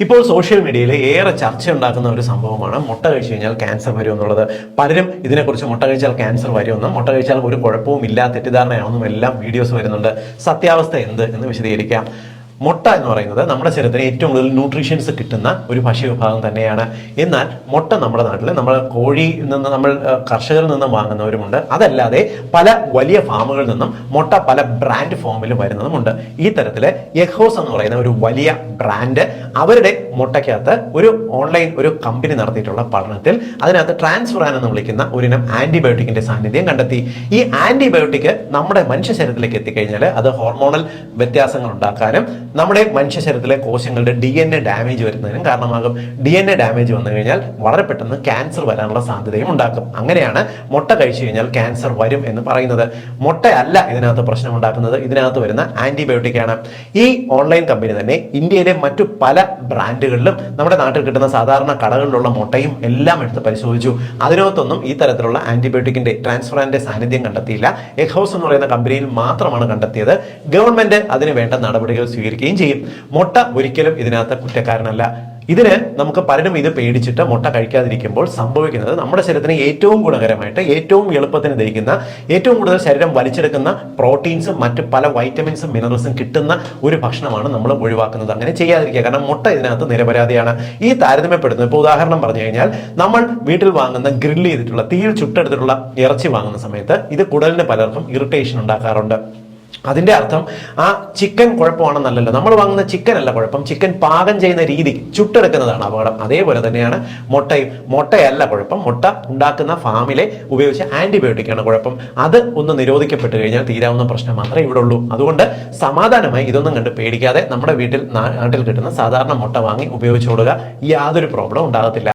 ഇപ്പോൾ സോഷ്യൽ മീഡിയയിൽ ഏറെ ചർച്ച ഉണ്ടാക്കുന്ന ഒരു സംഭവമാണ് മുട്ട കഴിച്ചു കഴിഞ്ഞാൽ ക്യാൻസർ വരും എന്നുള്ളത്. പലരും ഇതിനെക്കുറിച്ച് മുട്ട കഴിച്ചാൽ ക്യാൻസർ വരുമെന്നും മുട്ട കഴിച്ചാൽ ഒരു കുഴപ്പവും ഇല്ല, തെറ്റിദ്ധാരണയാണെന്നും എല്ലാം വീഡിയോസ് വരുന്നുണ്ട്. സത്യാവസ്ഥ എന്ത് എന്ന് വിശദീകരിക്കാം. മുട്ട എന്ന് പറയുന്നത് നമ്മുടെ ശരീരത്തിന് ഏറ്റവും കൂടുതൽ ന്യൂട്രീഷ്യൻസ് കിട്ടുന്ന ഒരു ഭക്ഷ്യവിഭാഗം തന്നെയാണ്. എന്നാൽ മുട്ട നമ്മുടെ നാട്ടിൽ നമ്മൾ കോഴിയിൽ നിന്ന് നമ്മൾ കർഷകരിൽ നിന്നും വാങ്ങുന്നവരുമുണ്ട്. അതല്ലാതെ പല വലിയ ഫാമുകളിൽ നിന്നും മുട്ട പല ബ്രാൻഡ് ഫോമിൽ വരുന്നതുമുണ്ട്. ഈ തരത്തിൽ എഗ്ഗോസ് എന്ന് പറയുന്ന ഒരു വലിയ ബ്രാൻഡ് അവരുടെ മുട്ടയ്ക്കകത്ത് ഒരു കമ്പനി നടത്തിയിട്ടുള്ള പഠനത്തിൽ അതിനകത്ത് ട്രാൻസ്ഫെറാൻ എന്ന് വിളിക്കുന്ന ഒരിനം ആന്റിബയോട്ടിക്കിന്റെ സാന്നിധ്യം കണ്ടെത്തി. ഈ ആന്റിബയോട്ടിക് നമ്മുടെ മനുഷ്യ ശരീരത്തിലേക്ക് എത്തിക്കഴിഞ്ഞാൽ അത് ഹോർമോണൽ വ്യത്യാസങ്ങൾ ഉണ്ടാക്കാനും നമ്മുടെ മനുഷ്യ ശരീരത്തിലെ കോശങ്ങളുടെ DNA ഡാമേജ് വരുന്നതിനും കാരണമാകും. DNA ഡാമേജ് വന്നു കഴിഞ്ഞാൽ വളരെ പെട്ടെന്ന് ക്യാൻസർ വരാനുള്ള സാധ്യതയും ഉണ്ടാക്കും. അങ്ങനെയാണ് മുട്ട കഴിച്ചു കഴിഞ്ഞാൽ ക്യാൻസർ വരും എന്ന് പറയുന്നത്. മുട്ടയല്ല ഇതിനകത്ത് പ്രശ്നമുണ്ടാക്കുന്നത്, ഇതിനകത്ത് വരുന്ന ആന്റിബയോട്ടിക് ആണ്. ഈ ഓൺലൈൻ കമ്പനി തന്നെ ഇന്ത്യയിലെ മറ്റു പല ബ്രാൻഡുകളിലും നമ്മുടെ നാട്ടിൽ കിട്ടുന്ന സാധാരണ കടകളിലുള്ള മുട്ടയും എല്ലാം എടുത്ത് പരിശോധിച്ചു. അതിനകത്തൊന്നും ഈ തരത്തിലുള്ള ആന്റിബയോട്ടിക്കിന്റെ ട്രാൻസ്ഫെറാന്റെ സാന്നിധ്യം കണ്ടെത്തിയില്ല. എഗ്ഗോസ് എന്ന് പറയുന്ന കമ്പനിയിൽ മാത്രമാണ് കണ്ടെത്തിയത്. ഗവൺമെന്റ് അതിന് വേണ്ട നടപടികൾ സ്വീകരിക്കുകയും ചെയ്യും. മുട്ട ഒരിക്കലും ഇതിനകത്ത് കുറ്റക്കാരനല്ല. ഇതിന് നമുക്ക് പലരും ഇത് പേടിച്ചിട്ട് മുട്ട കഴിക്കാതിരിക്കുമ്പോൾ സംഭവിക്കുന്നത് നമ്മുടെ ശരീരത്തിന് ഏറ്റവും ഗുണകരമായിട്ട് ഏറ്റവും എളുപ്പത്തിന് ദഹിക്കുന്ന ഏറ്റവും കൂടുതൽ ശരീരം വലിച്ചെടുക്കുന്ന പ്രോട്ടീൻസും മറ്റ് പല വൈറ്റമിൻസും മിനറൽസും കിട്ടുന്ന ഒരു ഭക്ഷണമാണ് നമ്മൾ ഒഴിവാക്കുന്നത്. അങ്ങനെ ചെയ്യാതിരിക്കുക. കാരണം മുട്ട ഇതിനകത്ത് നിരപരാധിയാണ്. ഈ താരതമ്യപ്പെടുന്നത് ഇപ്പോൾ ഉദാഹരണം പറഞ്ഞു കഴിഞ്ഞാൽ നമ്മൾ വീട്ടിൽ വാങ്ങുന്ന ഗ്രില്ല് ചെയ്തിട്ടുള്ള തീയിൽ ചുട്ടെടുത്തിട്ടുള്ള ഇറച്ചി വാങ്ങുന്ന സമയത്ത് ഇത് കുടലിന് പലർക്കും ഇറിറ്റേഷൻ ഉണ്ടാക്കാറുണ്ട്. അതിന്റെ അർത്ഥം ആ ചിക്കൻ കുഴപ്പമാണെന്നല്ലല്ലോ. നമ്മൾ വാങ്ങുന്ന ചിക്കൻ അല്ല കുഴപ്പം, ചിക്കൻ പാകം ചെയ്യുന്ന രീതി, ചുട്ടെടുക്കുന്നതാണ് അപകടം. അതേപോലെ തന്നെയാണ് മുട്ടയല്ല കുഴപ്പം, മുട്ട ഉണ്ടാക്കുന്ന ഫാമിലെ ഉപയോഗിച്ച ആന്റിബയോട്ടിക്കാണ് കുഴപ്പം. അത് ഒന്ന് നിരോധിക്കപ്പെട്ട് കഴിഞ്ഞാൽ തീരാവുന്ന പ്രശ്നം മാത്രമേ ഇവിടെ ഉള്ളൂ. അതുകൊണ്ട് സമാധാനമായി ഇതൊന്നും കണ്ട് പേടിക്കാതെ നമ്മുടെ നാട്ടിൽ കിട്ടുന്ന സാധാരണ മുട്ട വാങ്ങി ഉപയോഗിച്ചോടുക. യാതൊരു പ്രോബ്ലം ഉണ്ടാകത്തില്ല.